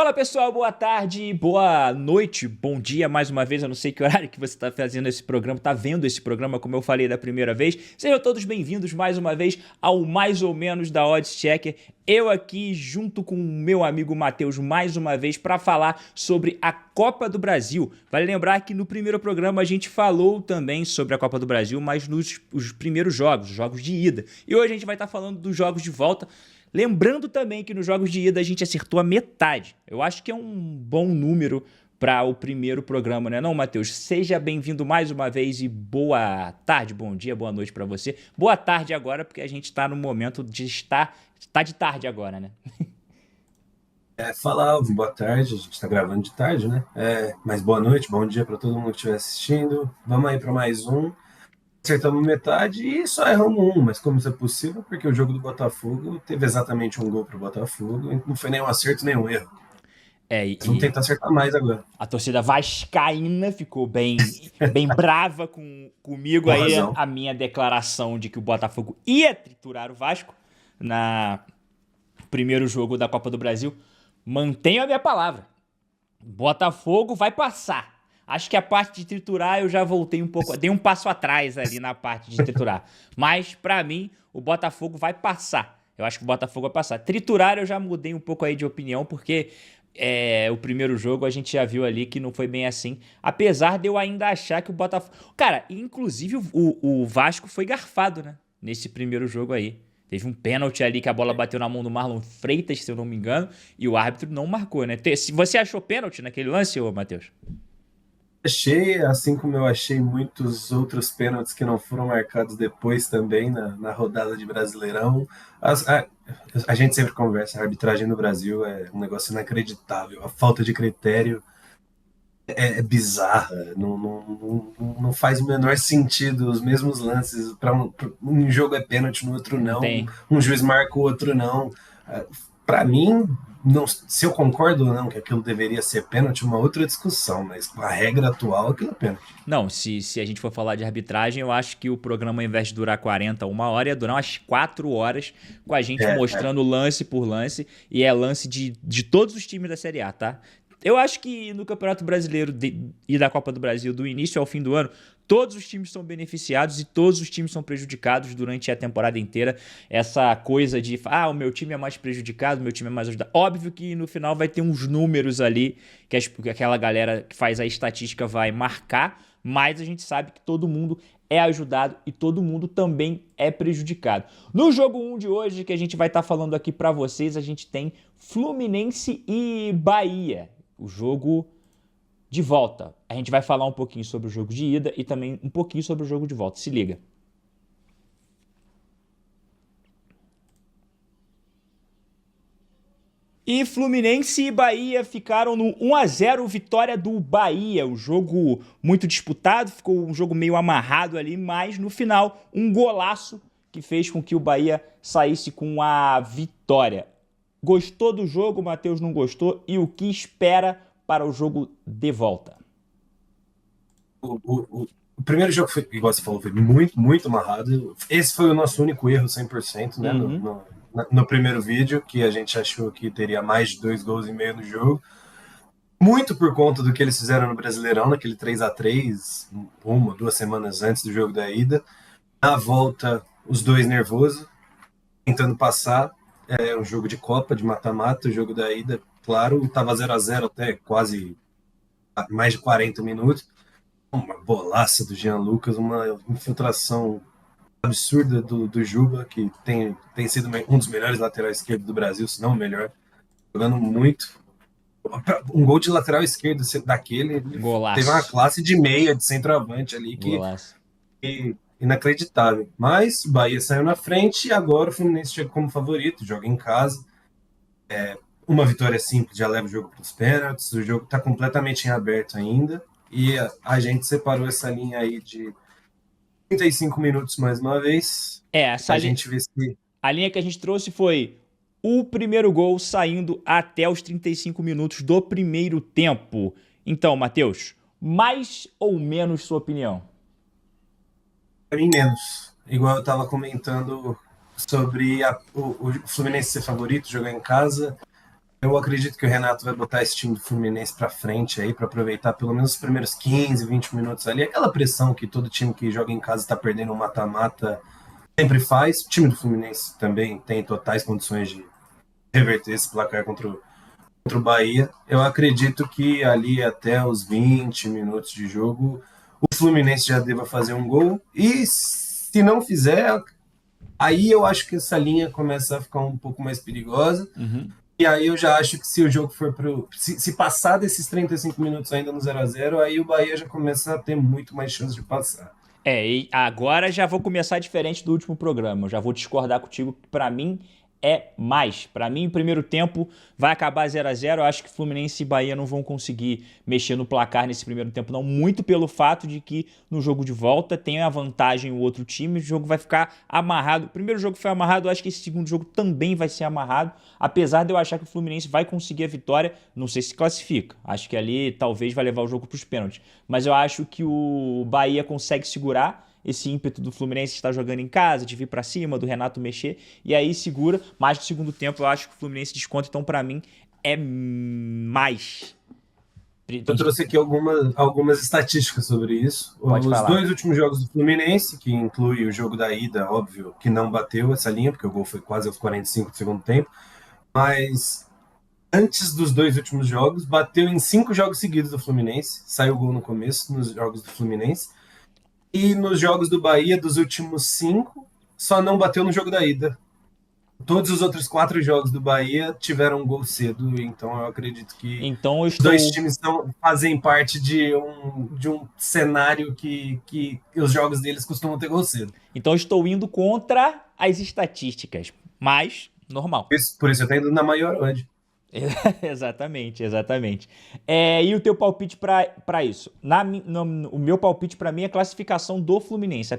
Fala pessoal, boa tarde, boa noite, bom dia mais uma vez. Eu não sei que horário que você está fazendo esse programa, está vendo esse programa, como eu falei da primeira vez. Sejam todos bem-vindos mais uma vez ao Mais ou Menos da Odds Checker. Eu aqui junto com o meu amigo Matheus mais uma vez para falar sobre a Copa do Brasil. Vale lembrar que no primeiro programa a gente falou também sobre a Copa do Brasil, mas nos os primeiros jogos, os jogos de ida. E hoje a gente vai estar falando dos jogos de volta. Lembrando também que nos jogos de ida a gente acertou a metade. Eu acho que é um bom número para o primeiro programa, né não, Matheus? Seja bem-vindo mais uma vez e boa tarde, bom dia, boa noite para você. Boa tarde agora, porque a gente está no momento de estar... Tá de tarde agora, né? Fala, Alvo, boa tarde. A gente está gravando de tarde, né? Mas boa noite, bom dia para todo mundo que estiver assistindo. Vamos aí para mais um. Acertamos metade e só erramos um, mas como isso é possível? Porque o jogo do Botafogo teve exatamente um gol para o Botafogo, e não foi nem um acerto nem um erro. Mas vamos E tentar acertar mais agora. a torcida vascaína ficou bem brava comigo Com aí, razão. a minha declaração de que o Botafogo ia triturar o Vasco na primeiro jogo da Copa do Brasil. Mantenho a minha palavra. Botafogo vai passar. Acho que a parte de triturar eu já voltei um pouco, dei um passo atrás ali na parte de triturar. Mas pra mim, o Botafogo vai passar. Eu acho que o Botafogo vai passar. Triturar eu já mudei um pouco aí de opinião, porque o primeiro jogo a gente já viu ali que não foi bem assim. Apesar de eu ainda achar que o Botafogo... Cara, inclusive o Vasco foi garfado, né? Nesse primeiro jogo aí. Teve um pênalti ali que a bola bateu na mão do Marlon Freitas, se eu não me engano, e o árbitro não marcou, né? Você achou pênalti naquele lance, ô Matheus? Achei, assim como eu achei muitos outros pênaltis que não foram marcados depois também na rodada de Brasileirão. As- a, a gente sempre conversa, a arbitragem no Brasil é um negócio inacreditável. A falta de critério é bizarra, não faz o menor sentido os mesmos lances. Para um jogo é pênalti, no outro Não não, tem. um juiz marca o outro não. Para mim, não, se eu concordo ou não que aquilo deveria ser pênalti, é uma outra discussão, mas com a regra atual, aquilo é pênalti. Não, se a gente for falar de arbitragem, eu acho que o programa, ao invés de durar 40, uma hora, ia durar umas 4 horas com a gente É, mostrando lance por lance. E é lance de todos os times da Série A, tá? Eu acho que no Campeonato Brasileiro e da Copa do Brasil, do início ao fim do ano, todos os times são beneficiados e todos os times são prejudicados durante a temporada inteira. Essa coisa de, o meu time é mais prejudicado, o meu time é mais ajudado. Óbvio que no final vai ter uns números ali que aquela galera que faz a estatística vai marcar, mas a gente sabe que todo mundo é ajudado e todo mundo também é prejudicado. No jogo 1 de hoje, que a gente vai estar falando aqui para vocês, a gente tem Fluminense e Bahia, o jogo de volta. A gente vai falar um pouquinho sobre o jogo de ida e também um pouquinho sobre o jogo de volta. Se liga. E Fluminense e Bahia ficaram no 1-0, vitória do Bahia. O jogo muito disputado, ficou um jogo meio amarrado ali, mas no final, um golaço que fez com que o Bahia saísse com a vitória. Gostou do jogo, Matheus não gostou, e o que espera para o jogo de volta? o primeiro jogo, foi, igual você falou, foi muito, muito amarrado. Esse foi o nosso único erro 100%, né? Uhum. No primeiro vídeo, que a gente achou que teria mais de 2 gols e meio no jogo. Muito por conta do que eles fizeram no Brasileirão, naquele 3-3, 1, 2 semanas antes do jogo da ida. Na volta, os dois nervosos, tentando passar. É um jogo de Copa, de mata-mata. O jogo da ida, claro, estava 0-0 até quase mais de 40 minutos. Uma bolaça do Jean Lucas, uma infiltração absurda do Juba, que tem sido um dos melhores laterais esquerdos do Brasil, se não o melhor, jogando muito. Um gol de lateral esquerdo daquele, ele teve uma Golaço. classe de meia, de centroavante ali, Golaço. que inacreditável. Mas o Bahia saiu na frente e agora o Fluminense chega como favorito, joga em casa. Uma vitória simples já leva o jogo para os pênaltis, o jogo está completamente em aberto ainda. E a gente separou essa linha aí de 35 minutos mais uma vez. Essa A linha, gente vê se a linha que a gente trouxe foi o primeiro gol saindo até os 35 minutos do primeiro tempo. Então, Matheus, mais ou menos sua opinião? para mim menos. Igual eu estava comentando sobre o Fluminense ser favorito, jogar em casa. Eu acredito que o Renato vai botar esse time do Fluminense para frente aí, para aproveitar pelo menos os primeiros 15, 20 minutos ali. Aquela pressão que todo time que joga em casa está perdendo um mata-mata sempre faz. O time do Fluminense também tem totais condições de reverter esse placar contra o Bahia. Eu acredito que ali até os 20 minutos de jogo, o Fluminense já deva fazer um gol. E se não fizer, aí eu acho que essa linha começa a ficar um pouco mais perigosa. Uhum. E aí eu já acho que se o jogo for pro. Se passar desses 35 minutos ainda no 0-0, aí o Bahia já começa a ter muito mais chance de passar. E agora já vou começar diferente do último programa. Eu já vou discordar contigo, que pra mim é mais. Pra mim, o primeiro tempo vai acabar 0-0. Eu acho que Fluminense e Bahia não vão conseguir mexer no placar nesse primeiro tempo, não. Muito pelo fato de que no jogo de volta tem a vantagem o outro time. O jogo vai ficar amarrado. O primeiro jogo foi amarrado, eu acho que esse segundo jogo também vai ser amarrado. Apesar de eu achar que o Fluminense vai conseguir a vitória, não sei se classifica. Acho que ali talvez vai levar o jogo pros pênaltis. Mas eu acho que o Bahia consegue segurar esse ímpeto do Fluminense estar jogando em casa, de vir pra cima, do Renato mexer, e aí segura. Mais no segundo tempo, eu acho que o Fluminense desconta, então pra mim é mais. Eu trouxe aqui algumas estatísticas sobre isso. Pode Os falar. dois últimos jogos do Fluminense, que inclui o jogo da ida, óbvio, que não bateu essa linha, porque o gol foi quase aos 45 do segundo tempo, mas antes dos dois últimos jogos, bateu em 5 jogos seguidos do Fluminense, saiu o gol no começo, nos jogos do Fluminense, e nos jogos do Bahia, dos últimos 5, só não bateu no jogo da ida. Todos os outros 4 jogos do Bahia tiveram um gol cedo, então eu acredito que Então eu os dois estou. times fazem parte de um cenário que os jogos deles costumam ter gol cedo. Então eu estou indo contra as estatísticas. Mas, normal. Por isso eu tenho ido na maior odd. Exatamente, exatamente. E o teu palpite pra isso? O meu palpite pra mim é a classificação do Fluminense.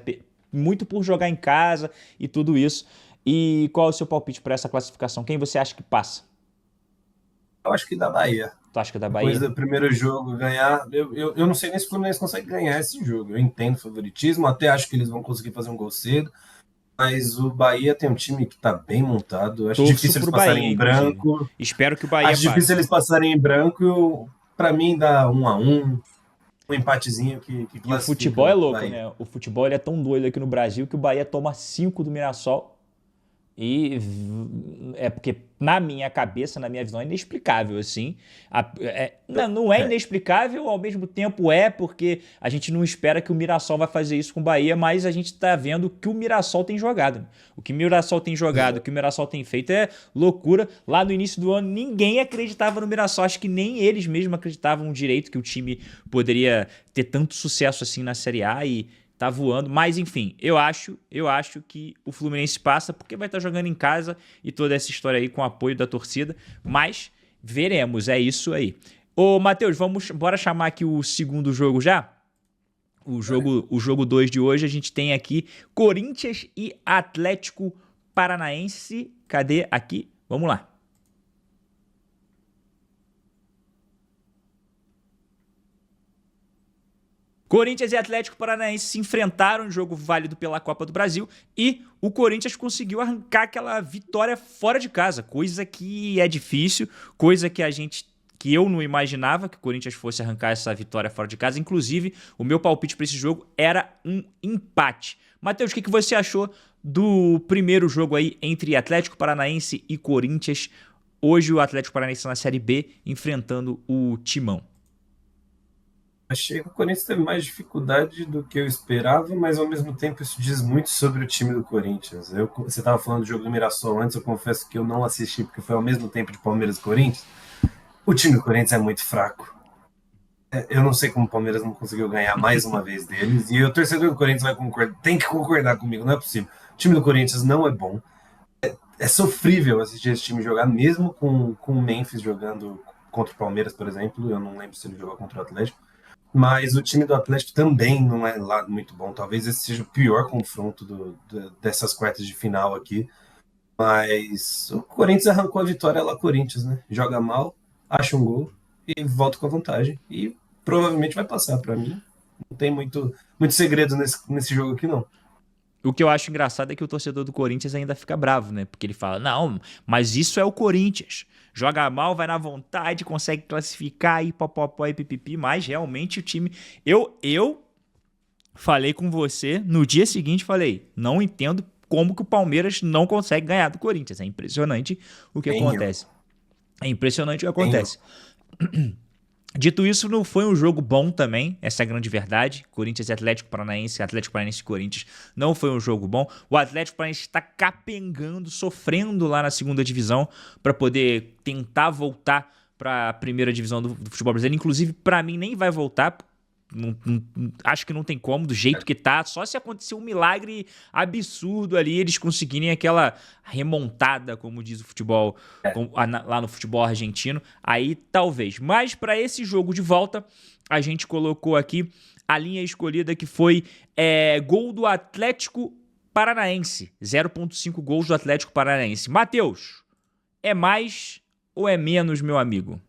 Muito por jogar em casa e tudo isso. E qual é o seu palpite pra essa classificação? Quem você acha que passa? Eu acho que da Bahia. Tu acha que é da Depois Bahia? do primeiro jogo ganhar, eu não sei nem se o Fluminense consegue ganhar esse jogo. Eu entendo o favoritismo, até acho que eles vão conseguir fazer um gol cedo, mas o Bahia tem um time que está bem montado. Acho Torço difícil eles pro passarem Bahia, em inclusive. branco. Espero que o Bahia Acho passe. difícil eles passarem em branco. Para mim, dá 1-1, um empatezinho que E o classifica futebol é o louco, Bahia. né? O futebol ele é tão doido aqui no Brasil que o Bahia toma 5 do Mirassol. E é porque, na minha cabeça, na minha visão, é inexplicável, assim. Não é É, inexplicável, ao mesmo tempo porque a gente não espera que o Mirassol vai fazer isso com o Bahia, mas a gente tá vendo que o Mirassol tem jogado, né? O que o Mirassol tem jogado, o que o Mirassol tem feito é loucura. Lá no início do ano, ninguém acreditava no Mirassol, acho que nem eles mesmos acreditavam direito que o time poderia ter tanto sucesso assim na Série A e tá voando, mas enfim, eu acho que o Fluminense passa porque vai estar jogando em casa e toda essa história aí com o apoio da torcida, mas veremos, é isso aí. Ô, Matheus, bora chamar aqui o segundo jogo já? O jogo 2 de hoje, a gente tem aqui Corinthians e Atlético Paranaense. Cadê aqui? Vamos lá. Corinthians e Atlético Paranaense se enfrentaram em jogo válido pela Copa do Brasil e o Corinthians conseguiu arrancar aquela vitória fora de casa, coisa que é difícil, coisa que eu não imaginava que o Corinthians fosse arrancar essa vitória fora de casa. Inclusive, o meu palpite para esse jogo era um empate. Matheus, o que você achou do primeiro jogo aí entre Atlético Paranaense e Corinthians? Hoje o Atlético Paranaense na Série B enfrentando o Timão. achei que o Corinthians teve mais dificuldade do que eu esperava, mas ao mesmo tempo isso diz muito sobre o time do Corinthians. Você estava falando do jogo do Mirassol antes, eu confesso que eu não assisti porque foi ao mesmo tempo de Palmeiras e Corinthians. O time do Corinthians é muito fraco. Eu não sei como o Palmeiras não conseguiu ganhar mais uma vez deles, e o torcedor do Corinthians vai concordar, tem que concordar comigo, não é possível. O time do Corinthians não é bom. É sofrível assistir esse time jogar, mesmo com o Memphis jogando contra o Palmeiras, por exemplo. Eu não lembro se ele jogou contra o Atlético. Mas o time do Atlético também não é lá muito bom. Talvez esse seja o pior confronto dessas quartas de final aqui. Mas o Corinthians arrancou a vitória lá, Corinthians, né? Joga mal, acha um gol e volta com a vantagem. E provavelmente vai passar para mim. Não tem muito segredo nesse jogo aqui, não. O que eu acho engraçado é que o torcedor do Corinthians ainda fica bravo, né? Porque ele fala, não, mas isso é o Corinthians. Joga mal, vai na vontade, consegue classificar e popopó e pipipi, mas realmente o time... Eu falei com você, no dia seguinte falei, não entendo como que o Palmeiras não consegue ganhar do Corinthians. É impressionante o que acontece. É impressionante o que acontece. Dito isso, não foi um jogo bom também, essa é a grande verdade. Corinthians e Atlético Paranaense e Corinthians não foi um jogo bom. O Atlético Paranaense está capengando, sofrendo lá na segunda divisão para poder tentar voltar para a primeira divisão do futebol brasileiro. Inclusive, para mim, nem vai voltar. Acho que não tem como, do jeito que tá. Só se acontecer um milagre absurdo ali, eles conseguirem aquela remontada, como diz o futebol, lá no futebol argentino. Aí talvez. Mas para esse jogo de volta, a gente colocou aqui a linha escolhida que foi gol do Atlético Paranaense. 0,5 gols do Atlético Paranaense. Matheus, é mais ou é menos, meu amigo?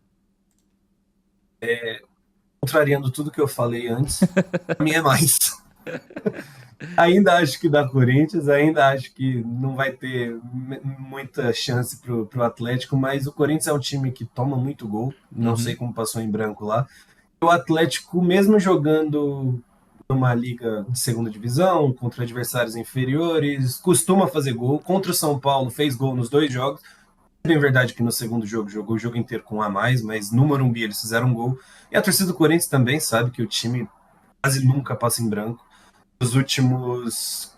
Contrariando tudo que eu falei antes, pra mim é mais. Ainda acho que dá Corinthians, ainda acho que não vai ter muita chance pro Atlético, mas o Corinthians é um time que toma muito gol, não sei como passou em branco lá. O Atlético, mesmo jogando numa liga de segunda divisão, contra adversários inferiores, costuma fazer gol. Contra o São Paulo, fez gol nos 2 jogos. É bem verdade que no segundo jogo jogou o jogo inteiro com um a mais, mas no Morumbi eles fizeram um gol. E a torcida do Corinthians também sabe que o time quase nunca passa em branco. Dos últimos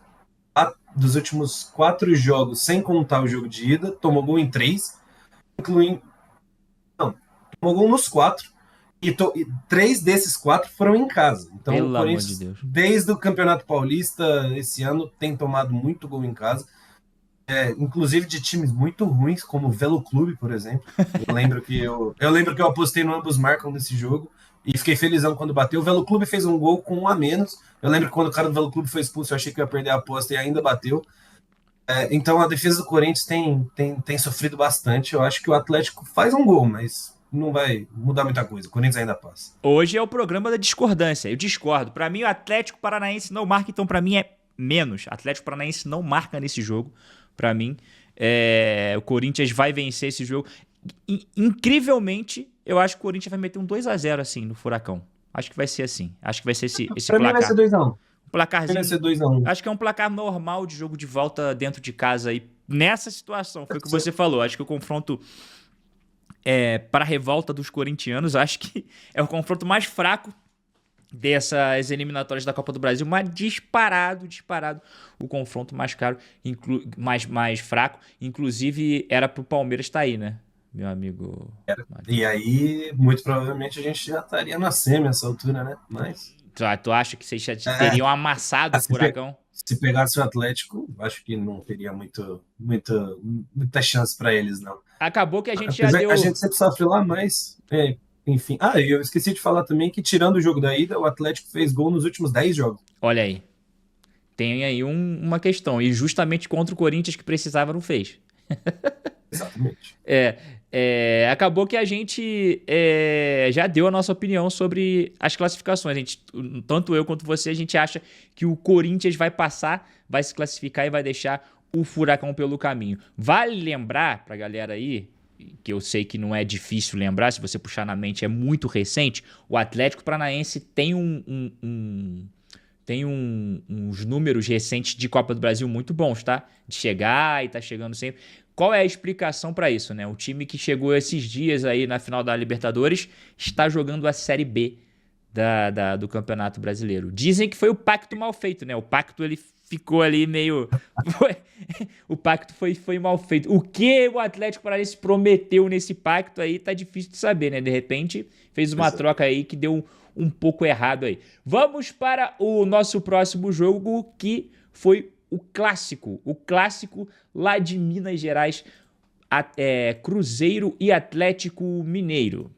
4 jogos, sem contar o jogo de ida, tomou gol em 3, incluindo... Não, tomou gol nos 4, e 3 desses 4 foram em casa. Então Pelo o Corinthians, amor de Deus, desde o Campeonato Paulista, esse ano, tem tomado muito gol em casa. Inclusive de times muito ruins, como o Velo Clube, por exemplo. Eu lembro que eu apostei no ambos marcam nesse jogo e fiquei felizão quando bateu. O Velo Clube fez um gol com 1 a menos. Eu lembro que quando o cara do Velo Clube foi expulso, eu achei que ia perder a aposta e ainda bateu. Então a defesa do Corinthians tem sofrido bastante. Eu acho que o Atlético faz um gol, mas não vai mudar muita coisa. O Corinthians ainda passa. hoje é o programa da discordância. Eu discordo. Pra mim, o Atlético Paranaense não marca, então pra mim é menos. Atlético Paranaense não marca nesse jogo. Pra mim, o Corinthians vai vencer esse jogo. Incrivelmente, eu acho que o Corinthians vai meter um 2-0 assim no Furacão. Acho que vai ser assim. Acho que vai ser esse Pra mim placar. vai ser 2 a 1. Um placarzinho. Vai ser 2 a 1. Acho que é um placar normal de jogo de volta dentro de casa aí. Nessa situação, foi o que você falou. Acho que o confronto para a revolta dos corintianos, acho que é o confronto mais fraco dessas eliminatórias da Copa do Brasil, mas disparado o confronto mais caro, mais fraco, inclusive era pro Palmeiras estar aí, né, meu amigo? E aí, muito provavelmente, a gente já estaria na semi nessa altura, né? Mas... Tu acha que vocês já teriam amassado o Furacão? Se pegasse o Atlético, acho que não teria muita chance para eles, não. Acabou que a gente Apesar, já deu... A gente sempre sofre lá, mas... enfim. Eu esqueci de falar também que, tirando o jogo da ida, o Atlético fez gol nos últimos 10 jogos. Olha aí. Tem aí uma questão. E justamente contra o Corinthians que precisava, não fez. Exatamente. Acabou que a gente já deu a nossa opinião sobre as classificações. Tanto eu quanto você, a gente acha que o Corinthians vai passar, vai se classificar e vai deixar o Furacão pelo caminho. Vale lembrar pra galera aí, que eu sei que não é difícil lembrar, se você puxar na mente, é muito recente, o Atlético Paranaense tem uns números recentes de Copa do Brasil muito bons, tá? De chegar e tá chegando sempre. Qual é a explicação para isso, né? O time que chegou esses dias aí na final da Libertadores está jogando a Série B do Campeonato Brasileiro. Dizem que foi o pacto mal feito, né? O pacto, ele ficou ali meio... o pacto foi mal feito. O que o Atlético Paranaense prometeu nesse pacto aí tá difícil de saber, né? De repente, fez uma troca aí que deu um pouco errado aí. Vamos para o nosso próximo jogo, que foi o clássico lá de Minas Gerais, Cruzeiro e Atlético Mineiro.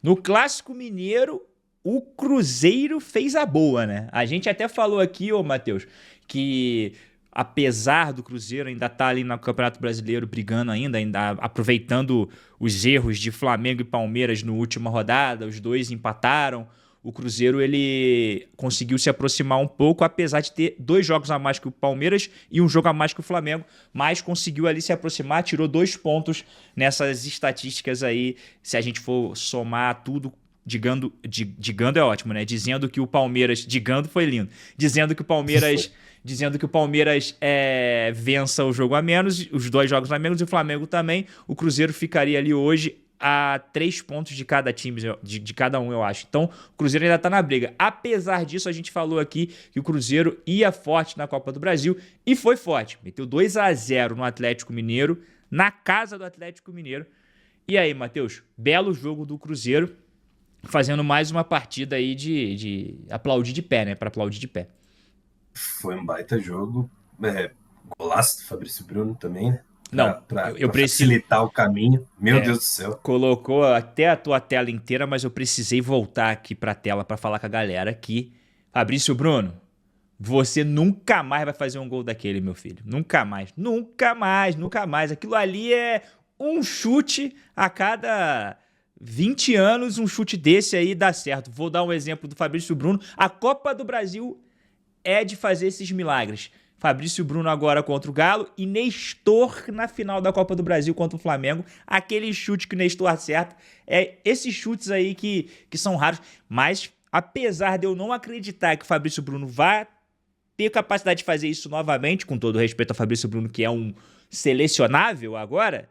No Clássico Mineiro, o Cruzeiro fez a boa, né? A gente até falou aqui, ô Matheus, que apesar do Cruzeiro ainda estar ali no Campeonato Brasileiro brigando ainda aproveitando os erros de Flamengo e Palmeiras na última rodada, os dois empataram. O Cruzeiro ele conseguiu se aproximar um pouco, apesar de ter 2 jogos a mais que o Palmeiras e um jogo a mais que o Flamengo, mas conseguiu ali se aproximar, tirou 2 pontos nessas estatísticas aí, se a gente for somar tudo, digando é ótimo, né? Dizendo que o Palmeiras, digando foi lindo, dizendo que o Palmeiras vença o jogo a menos, os 2 jogos a menos, e o Flamengo também, o Cruzeiro ficaria ali hoje a 3 pontos de cada time, de cada um, eu acho. Então, o Cruzeiro ainda tá na briga. Apesar disso, a gente falou aqui que o Cruzeiro ia forte na Copa do Brasil e foi forte. Meteu 2-0 no Atlético Mineiro, na casa do Atlético Mineiro. E aí, Matheus? Belo jogo do Cruzeiro, fazendo mais uma partida aí de aplaudir de pé, né? Para aplaudir de pé. Foi um baita jogo. Golaço do Fabrício Bruno também, né? Eu preciso facilitar o caminho. Meu Deus do céu. Colocou até a tua tela inteira, mas eu precisei voltar aqui pra tela pra falar com a galera que Fabrício Bruno, você nunca mais vai fazer um gol daquele, meu filho. Nunca mais. Nunca mais, nunca mais. Aquilo ali é um chute a cada 20 anos, um chute desse aí dá certo. Vou dar um exemplo do Fabrício Bruno. A Copa do Brasil é de fazer esses milagres. Fabrício Bruno agora contra o Galo e Nestor na final da Copa do Brasil contra o Flamengo. Aquele chute que o Nestor acerta. Esses chutes aí que são raros. Mas, apesar de eu não acreditar que o Fabrício Bruno vai ter capacidade de fazer isso novamente, com todo respeito ao Fabrício Bruno, que é um selecionável agora,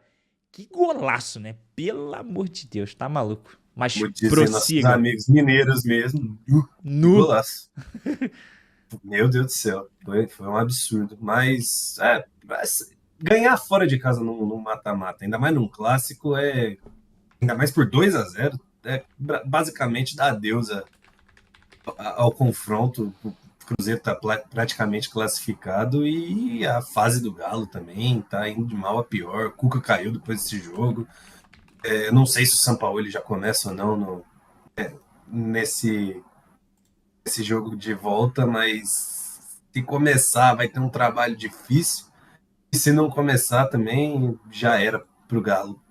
que golaço, né? Pelo amor de Deus, tá maluco. Mas prossiga. Nossos amigos mineiros mesmo. Golaço. Meu Deus do céu, foi um absurdo. Mas ganhar fora de casa num mata-mata, ainda mais num clássico, ainda mais por 2-0, basicamente dá adeus ao confronto. O Cruzeiro está praticamente classificado e a fase do Galo também está indo de mal a pior. O Cuca caiu depois desse jogo. Não sei se o São Paulo ele já começa ou não nesse jogo de volta, mas se começar vai ter um trabalho difícil, e se não começar também já era pro Galo,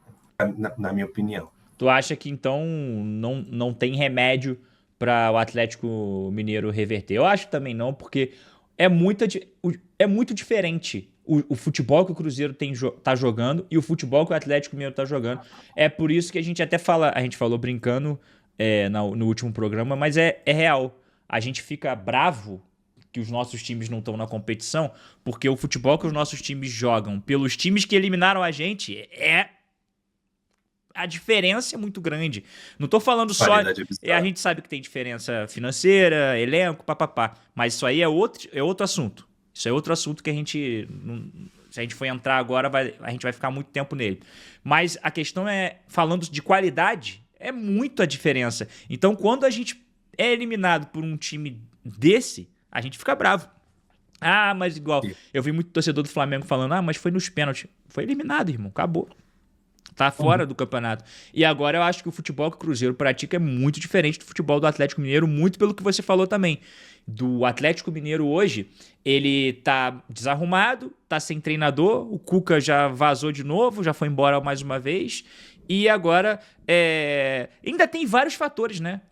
na minha opinião. Tu acha que então não tem remédio para o Atlético Mineiro reverter? Eu acho também não, porque é muito diferente o futebol que o Cruzeiro tá jogando e o futebol que o Atlético Mineiro tá jogando. É por isso que a gente até falou brincando no último programa, mas é real. A gente fica bravo que os nossos times não estão na competição, porque o futebol que os nossos times jogam pelos times que eliminaram a gente a diferença é muito grande. Não tô falando só... A gente sabe que tem diferença financeira, elenco, papapá, mas isso aí é outro assunto. Isso é outro assunto que a gente... Se a gente for entrar agora, a gente vai ficar muito tempo nele. Mas a questão falando de qualidade, é muito a diferença. Então, quando a gente é eliminado por um time desse, a gente fica bravo. Mas igual, eu vi muito torcedor do Flamengo falando, mas foi nos pênaltis. Foi eliminado, irmão, acabou. Tá fora do campeonato. E agora eu acho que o futebol que o Cruzeiro pratica é muito diferente do futebol do Atlético Mineiro, muito pelo que você falou também. Do Atlético Mineiro hoje, ele tá desarrumado, tá sem treinador, o Cuca já vazou de novo, já foi embora mais uma vez, e agora ainda tem vários fatores, né?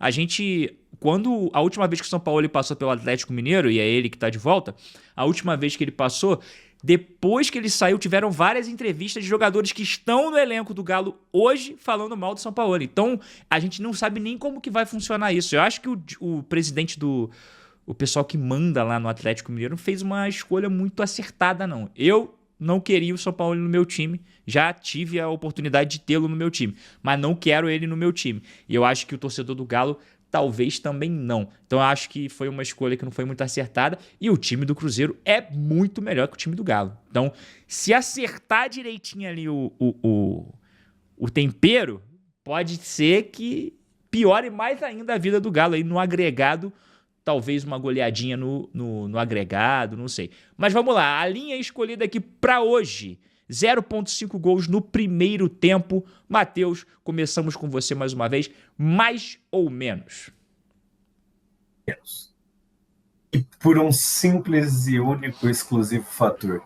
Quando a última vez que o São Paulo passou pelo Atlético Mineiro, e é ele que tá de volta, a última vez que ele passou, depois que ele saiu, tiveram várias entrevistas de jogadores que estão no elenco do Galo hoje falando mal do São Paulo. Então, a gente não sabe nem como que vai funcionar isso. Eu acho que o presidente o pessoal que manda lá no Atlético Mineiro fez uma escolha muito acertada, não. Eu não queria o São Paulo no meu time, já tive a oportunidade de tê-lo no meu time, mas não quero ele no meu time. E eu acho que o torcedor do Galo talvez também não. Então eu acho que foi uma escolha que não foi muito acertada, e o time do Cruzeiro é muito melhor que o time do Galo. Então, se acertar direitinho ali o tempero, pode ser que piore mais ainda a vida do Galo aí no agregado. Talvez uma goleadinha no agregado, não sei. Mas vamos lá, a linha escolhida aqui para hoje: 0,5 gols no primeiro tempo. Matheus, começamos com você mais uma vez. Mais ou menos? Menos. E por um simples e único exclusivo fator.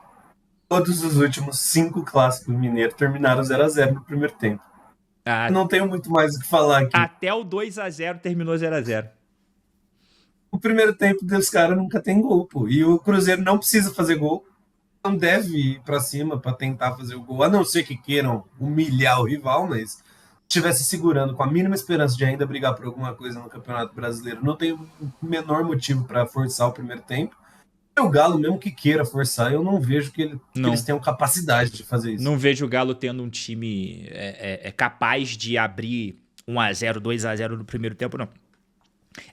Todos os últimos 5 clássicos mineiros terminaram 0-0 no primeiro tempo. Ah, Eu não tenho muito mais o que falar aqui. até o 2-0 terminou 0-0. O primeiro tempo dos caras nunca tem gol, pô. E o Cruzeiro não precisa fazer gol. Não deve ir pra cima pra tentar fazer o gol. A não ser que queiram humilhar o rival, mas estivesse segurando com a mínima esperança de ainda brigar por alguma coisa no Campeonato Brasileiro, não tem o menor motivo para forçar o primeiro tempo. E o Galo, mesmo que queira forçar, eu não vejo que eles tenham capacidade de fazer isso. Não vejo o Galo tendo um time capaz de abrir 1-0, 2-0 no primeiro tempo, não.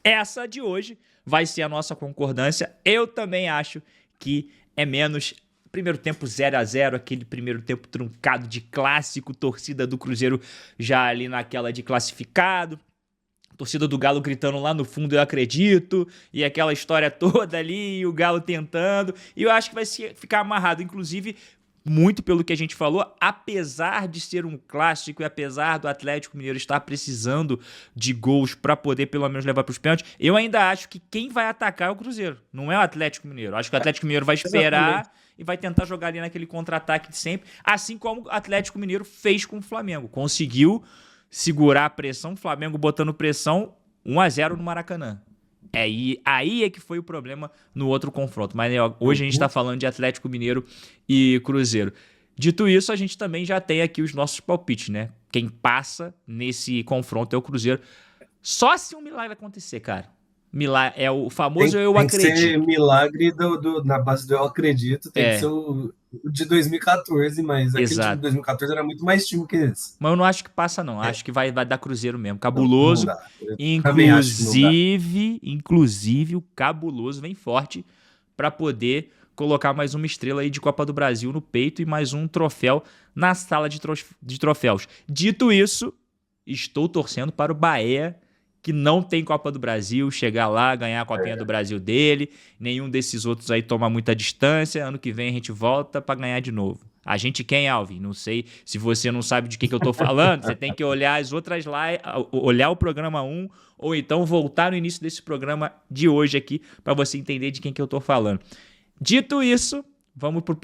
Essa de hoje vai ser a nossa concordância. Eu também acho que é menos. Primeiro tempo 0-0, aquele primeiro tempo truncado de clássico, torcida do Cruzeiro já ali naquela de classificado, torcida do Galo gritando lá no fundo, eu acredito, e aquela história toda ali, e o Galo tentando, e eu acho que vai ficar amarrado, inclusive, muito pelo que a gente falou, apesar de ser um clássico e apesar do Atlético Mineiro estar precisando de gols para poder pelo menos levar para os pênaltis, eu ainda acho que quem vai atacar é o Cruzeiro, não é o Atlético Mineiro. Acho que o Atlético Mineiro vai esperar e vai tentar jogar ali naquele contra-ataque de sempre, assim como o Atlético Mineiro fez com o Flamengo. Conseguiu segurar a pressão, o Flamengo botando pressão, 1-0 no Maracanã. Aí é que foi o problema no outro confronto. Mas hoje a gente está falando de Atlético Mineiro e Cruzeiro. Dito isso, a gente também já tem aqui os nossos palpites, né? Quem passa nesse confronto é o Cruzeiro. Só se um milagre acontecer, cara. É o famoso eu acredito. Tem que ser milagre na base do eu acredito. Tem que ser o de 2014, mas aquele time de 2014 era muito mais time que esse. Mas eu não acho que passa, não. Acho que vai dar Cruzeiro mesmo. Cabuloso. Não dá. Inclusive, o Cabuloso vem forte para poder colocar mais uma estrela aí de Copa do Brasil no peito e mais um troféu na sala de troféus. Dito isso, estou torcendo para o Bahia, que não tem Copa do Brasil, chegar lá, ganhar a Copinha do Brasil dele, nenhum desses outros aí toma muita distância, ano que vem a gente volta para ganhar de novo. A gente quem, Alvin? Não sei se você não sabe de que eu tô falando, você tem que olhar as outras lives, olhar o programa 1, ou então voltar no início desse programa de hoje aqui, para você entender de quem que eu tô falando. Dito isso, vamos pro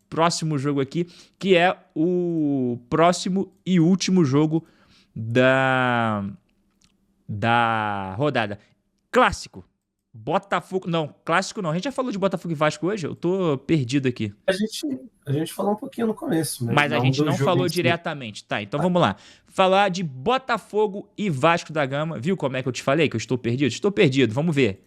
próximo jogo aqui, que é o próximo e último jogo da rodada. Clássico. Botafogo. Não, clássico não. A gente já falou de Botafogo e Vasco hoje? Eu tô perdido aqui. A gente falou um pouquinho no começo, né? Mas a gente não falou diretamente. Tá, então vamos lá. Falar de Botafogo e Vasco da Gama. Viu como é que eu te falei que eu estou perdido? Estou perdido, vamos ver.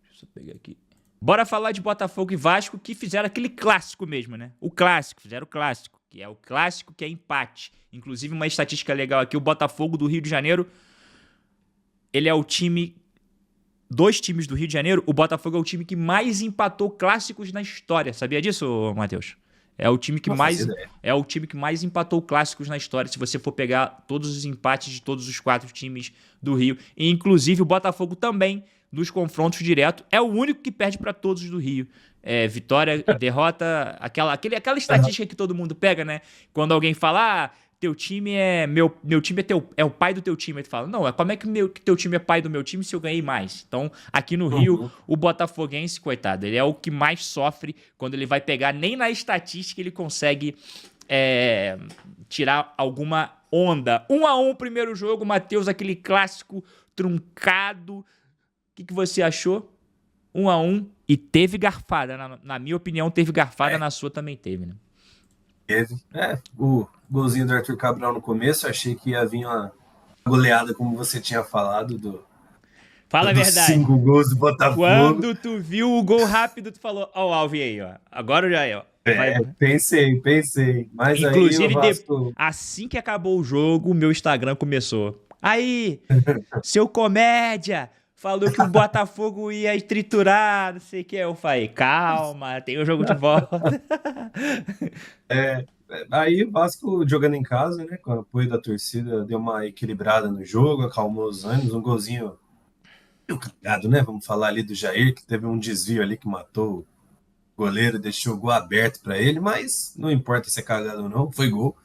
Deixa eu pegar aqui. Bora falar de Botafogo e Vasco que fizeram aquele clássico mesmo, né? Fizeram o clássico, que é o clássico que é empate. Inclusive uma estatística legal aqui, o Botafogo do Rio de Janeiro, ele é o time, dos times do Rio de Janeiro, o Botafogo é o time que mais empatou clássicos na história. Sabia disso, Matheus? É o time que mais empatou clássicos na história, se você for pegar todos os empates de todos os 4 times do Rio. E inclusive o Botafogo também, nos confrontos diretos, é o único que perde para todos do Rio. Vitória, derrota, aquela estatística que todo mundo pega, né? Quando alguém fala, teu time é meu time é o pai do teu time, aí tu fala, não, como é que teu time é pai do meu time se eu ganhei mais? Então, aqui no Rio, o botafoguense, coitado, ele é o que mais sofre quando ele vai pegar, nem na estatística ele consegue tirar alguma onda. 1-1 primeiro jogo, Matheus, aquele clássico truncado. O que você achou? 1-1 e teve garfada. Na minha opinião, teve garfada, na sua também teve, né? Teve. O golzinho do Arthur Cabral no começo, achei que ia vir uma goleada, como você tinha falado, Fala a verdade. 5 gols do Botafogo. Quando tu viu o gol rápido, tu falou, ó, o Alvin aí, ó. Agora já é, ó. Pensei. Mas inclusive, aí Vasco... assim que acabou o jogo, o meu Instagram começou. Aí, seu comédia, falou que o Botafogo ia triturar, não sei o que. Eu falei, calma, tem o jogo de volta. Aí o Vasco jogando em casa, né, com o apoio da torcida, deu uma equilibrada no jogo, acalmou os ânimos, um golzinho cagado, né? Vamos falar ali do Jair, que teve um desvio ali que matou o goleiro, deixou o gol aberto para ele, mas não importa se é cagado ou não, foi gol.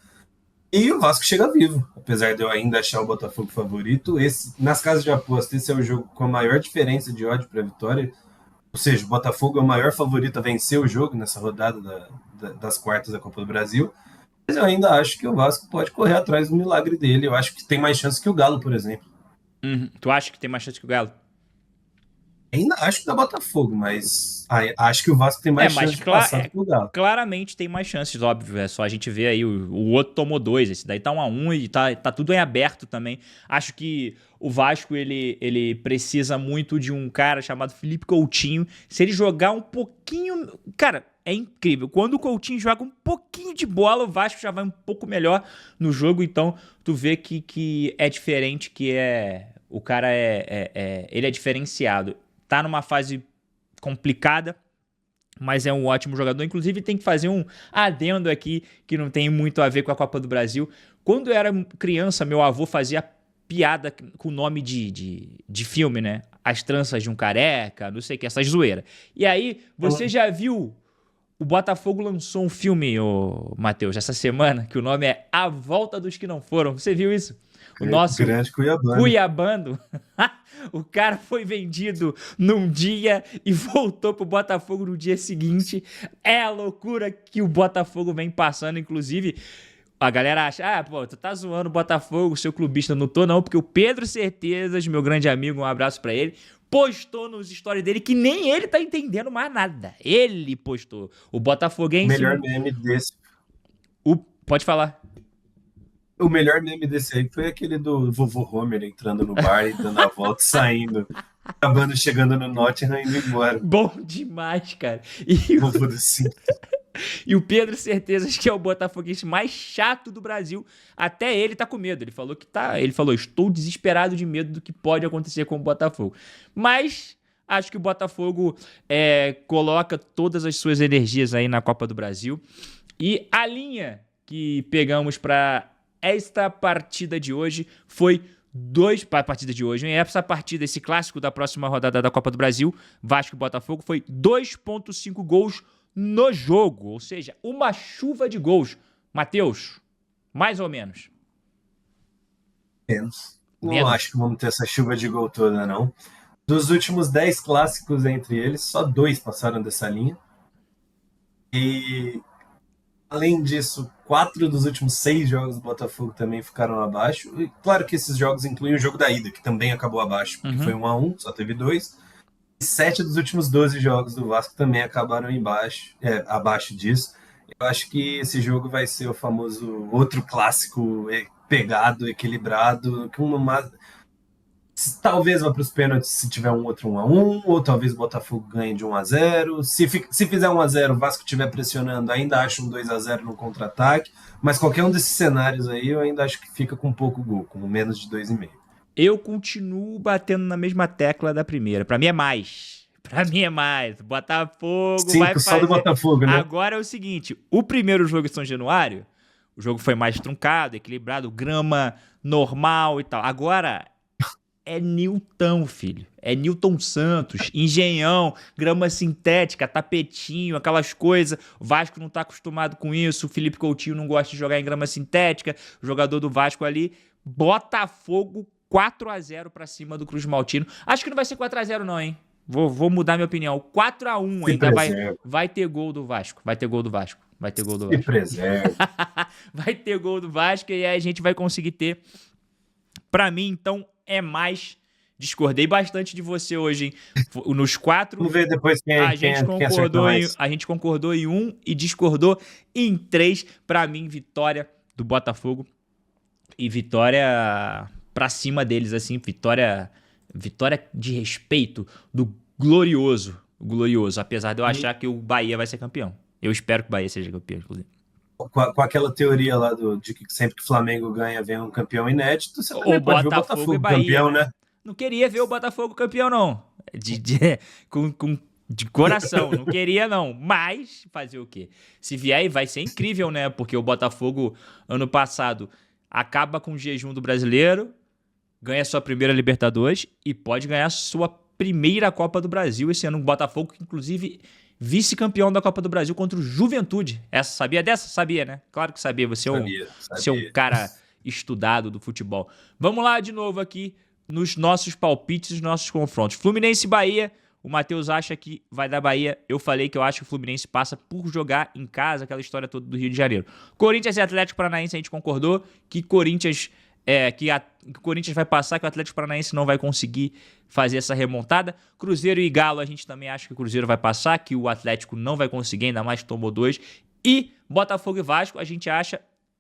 E o Vasco chega vivo, apesar de eu ainda achar o Botafogo favorito. Nas casas de aposta, esse é o jogo com a maior diferença de ódio para a vitória. Ou seja, o Botafogo é o maior favorito a vencer o jogo nessa rodada das quartas da Copa do Brasil. Mas eu ainda acho que o Vasco pode correr atrás do milagre dele. Eu acho que tem mais chance que o Galo, por exemplo. Tu acha que tem mais chance que o Galo? Ainda acho que dá Botafogo, mas acho que o Vasco tem mais chance de passar do que o Galo. Claramente tem mais chances, óbvio. É só a gente ver aí, o outro tomou 2, esse daí tá 1-1 e tá tudo em aberto também. Acho que o Vasco, ele precisa muito de um cara chamado Felipe Coutinho. Se ele jogar um pouquinho... Cara, é incrível. Quando o Coutinho joga um pouquinho de bola, o Vasco já vai um pouco melhor no jogo. Então, tu vê que é diferente, o cara ele é diferenciado. Tá numa fase complicada, mas é um ótimo jogador. Inclusive, tem que fazer um adendo aqui que não tem muito a ver com a Copa do Brasil. Quando eu era criança, meu avô fazia piada com o nome de filme, né? As Tranças de um Careca, não sei o que, essas zoeiras. E aí, você já viu... O Botafogo lançou um filme, Matheus, essa semana, que o nome é A Volta dos Que Não Foram. Você viu isso? O nosso grande Cuiabano. Cuiabano. O cara foi vendido num dia e voltou pro Botafogo no dia seguinte. É a loucura que o Botafogo vem passando, inclusive. A galera acha, pô, tu tá zoando o Botafogo, seu clubista. Não tô não, porque o Pedro Certezas, meu grande amigo, um abraço pra ele, postou nos stories dele que nem ele tá entendendo mais nada. Ele postou. O Botafoguense... Melhor meme desse. Pode falar. O melhor meme desse aí foi aquele do vovô Homer entrando no bar e dando a volta e saindo. Acabando chegando no Nottingham e indo embora. Bom demais, cara. E Vovô do Simpsons. E o Pedro Certezas, que é o botafoguense mais chato do Brasil, até ele tá com medo. Ele falou, estou desesperado de medo do que pode acontecer com o Botafogo. Mas acho que o Botafogo coloca todas as suas energias aí na Copa do Brasil. E a linha que pegamos para esta partida de hoje foi essa partida, esse clássico da próxima rodada da Copa do Brasil, Vasco e Botafogo, foi 2,5 gols no jogo, ou seja, uma chuva de gols. Matheus, mais ou menos? Menos. Não acho que vamos ter essa chuva de gol toda, não. Dos últimos 10 clássicos entre eles, só 2 passaram dessa linha. E, além disso, 4 dos últimos 6 jogos do Botafogo também ficaram abaixo. E claro que esses jogos incluem o jogo da ida, que também acabou abaixo, porque foi 1-1, só teve 2. 7 dos últimos 12 jogos do Vasco também acabaram abaixo disso. Eu acho que esse jogo vai ser o famoso outro clássico pegado, equilibrado, talvez vá para os pênaltis se tiver um outro 1-1, ou talvez o Botafogo ganhe de 1-0. Se fizer 1-0, o Vasco estiver pressionando, ainda acho um 2-0 no contra-ataque, mas qualquer um desses cenários aí eu ainda acho que fica com pouco gol, com menos de 2,5. Eu continuo batendo na mesma tecla da primeira. Pra mim é mais. Botafogo 5 vai fazer... só do Botafogo, né? Agora é o seguinte, o primeiro jogo em São Januário, o jogo foi mais truncado, equilibrado, grama normal e tal. Agora é Newton, filho. É Newton Santos, Engenhão, grama sintética, tapetinho, aquelas coisas. O Vasco não tá acostumado com isso. O Felipe Coutinho não gosta de jogar em grama sintética. O jogador do Vasco ali. Botafogo 4-0 pra cima do Cruz Maltino. Acho que não vai ser 4-0 não, hein? Vou mudar minha opinião. 4-1 ainda vai ter gol do Vasco. Vai ter gol do Vasco. Vai ter gol do Vasco e aí a gente vai conseguir ter. Pra mim, então, é mais. Discordei bastante de você hoje, hein? Nos 4. Vamos ver depois quem a gente concordou em 1 e discordou em 3. Pra mim, vitória do Botafogo. E vitória pra cima deles, assim. Vitória de respeito do glorioso. Apesar de eu achar que o Bahia vai ser campeão. Eu espero que o Bahia seja campeão, inclusive. Com aquela teoria lá de que sempre que o Flamengo ganha vem um campeão inédito, você também pode ver o Botafogo campeão, né? Não queria ver o Botafogo campeão, não. De coração, não queria, não. Mas fazer o quê? Se vier, vai ser incrível, né? Porque o Botafogo, ano passado, acaba com o jejum do brasileiro, ganha sua primeira Libertadores e pode ganhar sua primeira Copa do Brasil esse ano. O Botafogo, que inclusive vice-campeão da Copa do Brasil contra o Juventude. Essa sabia dessa? Sabia, né? Claro que sabia. Você é um cara estudado do futebol. Vamos lá de novo aqui nos nossos palpites, nos nossos confrontos. Fluminense e Bahia. O Matheus acha que vai dar Bahia. Eu falei que eu acho que o Fluminense passa por jogar em casa, aquela história toda do Rio de Janeiro. Corinthians e Atlético Paranaense, a gente concordou que Corinthians vai passar, que o Atlético Paranaense não vai conseguir fazer essa remontada. Cruzeiro e Galo, a gente também acha que o Cruzeiro vai passar, que o Atlético não vai conseguir, ainda mais que tomou 2. E Botafogo e Vasco,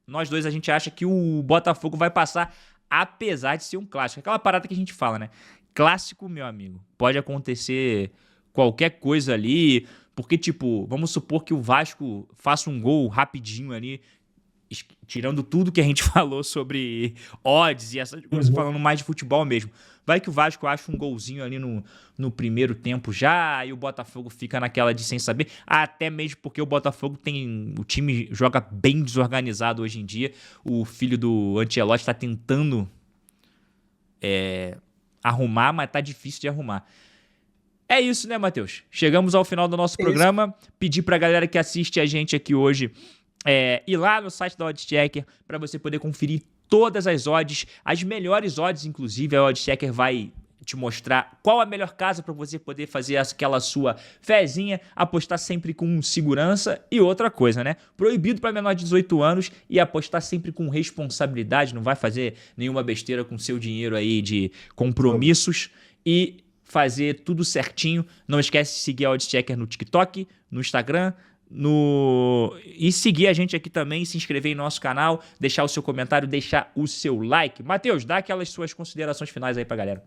nós dois a gente acha que o Botafogo vai passar, apesar de ser um clássico. Aquela parada que a gente fala, né? Clássico, meu amigo, pode acontecer qualquer coisa ali, porque, tipo, vamos supor que o Vasco faça um gol rapidinho ali, tirando tudo que a gente falou sobre odds e essas coisas, falando mais de futebol mesmo. Vai que o Vasco acha um golzinho ali no primeiro tempo já, e o Botafogo fica naquela de sem saber, até mesmo porque o Botafogo o time joga bem desorganizado hoje em dia. O filho do Ancelotti está tentando arrumar, mas tá difícil de arrumar. É isso, né, Matheus? Chegamos ao final do nosso programa. Pedir pra galera que assiste a gente aqui hoje ir lá no site da OddsChecker para você poder conferir todas as odds, as melhores odds, inclusive. A OddsChecker vai te mostrar qual a melhor casa para você poder fazer aquela sua fezinha, apostar sempre com segurança. E outra coisa, né? Proibido para menor de 18 anos e apostar sempre com responsabilidade, não vai fazer nenhuma besteira com seu dinheiro aí de compromissos e fazer tudo certinho. Não esquece de seguir a OddsChecker no TikTok, no Instagram, e seguir a gente aqui também, se inscrever em nosso canal, deixar o seu comentário, deixar o seu like. Matheus, dá aquelas suas considerações finais aí pra galera.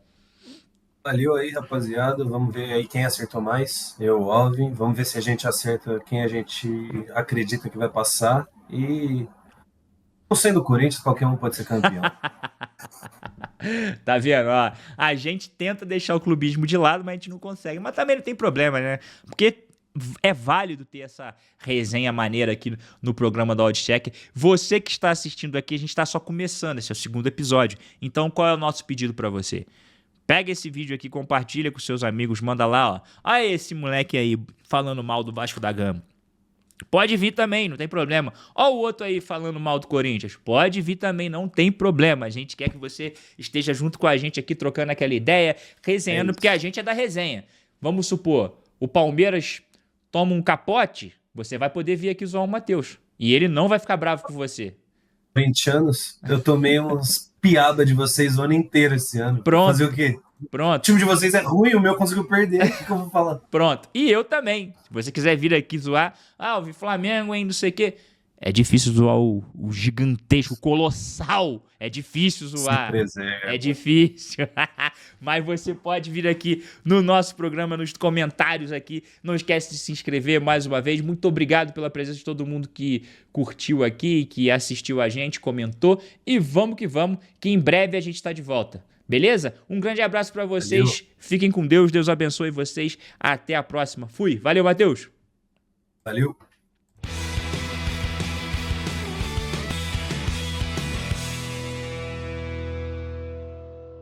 Valeu aí, rapaziada. Vamos ver aí quem acertou mais. Eu, o Alvin. Vamos ver se a gente acerta quem a gente acredita que vai passar. E não sendo o Corinthians, qualquer um pode ser campeão. Tá vendo? Ó, a gente tenta deixar o clubismo de lado, mas a gente não consegue. Mas também não tem problema, né? Porque é válido ter essa resenha maneira aqui no programa da OddsChecker. Você que está assistindo aqui, a gente está só começando, esse é o 2º episódio. Então, qual é o nosso pedido para você? Pega esse vídeo aqui, compartilha com seus amigos, manda lá, ó. Ah, esse moleque aí falando mal do Vasco da Gama. Pode vir também, não tem problema. Ó o outro aí falando mal do Corinthians. Pode vir também, não tem problema. A gente quer que você esteja junto com a gente aqui, trocando aquela ideia, resenhando, porque a gente é da resenha. Vamos supor, o Palmeiras toma um capote, você vai poder vir aqui zoar o Matheus. E ele não vai ficar bravo com você. 20 anos, eu tomei umas piadas de vocês o ano inteiro esse ano. Pronto. Fazer o quê? Pronto. O time de vocês é ruim, o meu conseguiu perder. O que eu vou falar? Pronto. E eu também. Se você quiser vir aqui zoar, eu vi Flamengo, hein, não sei o quê. É difícil zoar o gigantesco, o colossal. É difícil zoar. É difícil. Mas você pode vir aqui no nosso programa, nos comentários aqui. Não esquece de se inscrever mais uma vez. Muito obrigado pela presença de todo mundo que curtiu aqui, que assistiu a gente, comentou. E vamos, que em breve a gente está de volta. Beleza? Um grande abraço para vocês. Valeu. Fiquem com Deus. Deus abençoe vocês. Até a próxima. Fui. Valeu, Matheus. Valeu.